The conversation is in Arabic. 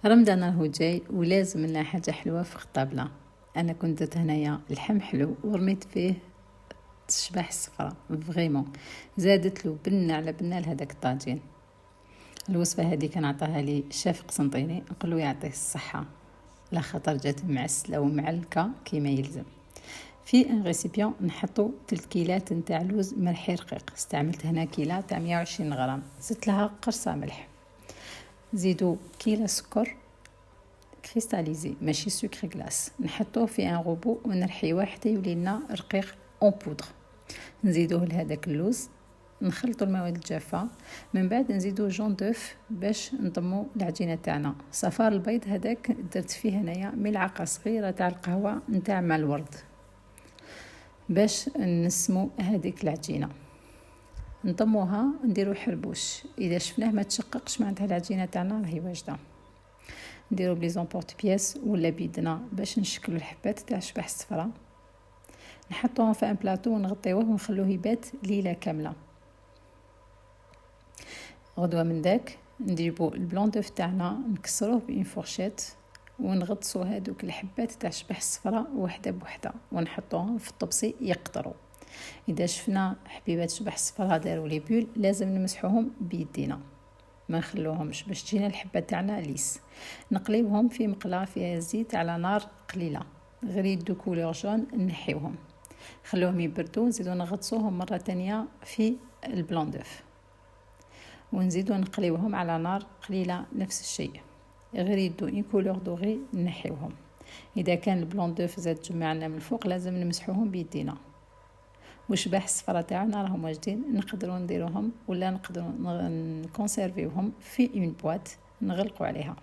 رمضان راهو جاي ولازم لنا حاجه حلوه في الطابله. انا كنت درت هنايا لحم حلو ورميت فيه تشبح الصفراء فريمون، زادت له بنه على بنه لهداك الطاجين. الوصفه هذه كان عطاها لي الشيف قسنطيني، نقولو يعطيه الصحه لا خاطر جات معسله ومعلكه كيما يلزم. في ان ريسيبيون نحطو 3 كيلات نتاع لوز مرحي رقيق، استعملت هنا كيله تاع 120 غرام، زدت لها قرصه ملح، زيدو كيلة سكر كريستاليزي ماشي سكر غلاس، نحطوه في ان روبو ونرحيوه حتى يولي لنا رقيق اون بودر. نزيدوه لهداك اللوز، نخلطو المواد الجافه، من بعد نزيدو جون دوف باش نضمو العجينه تاعنا. صفار البيض هذاك درت فيه هنايا ملعقه صغيره تاع القهوه نتاع ماء الورد باش نسمو هذيك العجينه. نضموها نديرو حربوش، اذا شفناه ما تشققش معناتها العجينه تاعنا راهي واجده. نديرو بلي زامبورت بياس ولا بيدنا باش نشكلو الحبات تاع الشبح الصفراء، نحطوهم في ان بلاطو ونغطيوه ونخلوه يبات ليله كامله. غدوه من داك نجيبو البلون دوف تاعنا نكسروه بين فورشيت ونغطسو هادوك الحبات تاع الشبح الصفراء وحده بوحده ونحطوهم في الطبسي يقطروا. اذا شفنا حبيبات الشبح الصفراء داروا لي بول لازم نمسحوهم بيدينا، ما نخلوهمش باش تجينا الحبه تاعنا ليس. نقليوهم في مقله فيها زيت على نار قليله، غير يدو كولور جون نحيوهم، خلوهم يبردوا، نزيدو نغطسوهم مره تانية في البلون دوف ونزيدو نقليوهم على نار قليله نفس الشيء، غير يدو ان كولور دوغي نحيوهم. اذا كان البلون دوف زاد جمعنا من الفوق لازم نمسحوهم بيدينا. وشباح الصفرة تاعنا راهم واجدين، نقدروا نديروهم ولا نقدروا نكونسيرفيوهم في اون بواط نغلقوا عليها.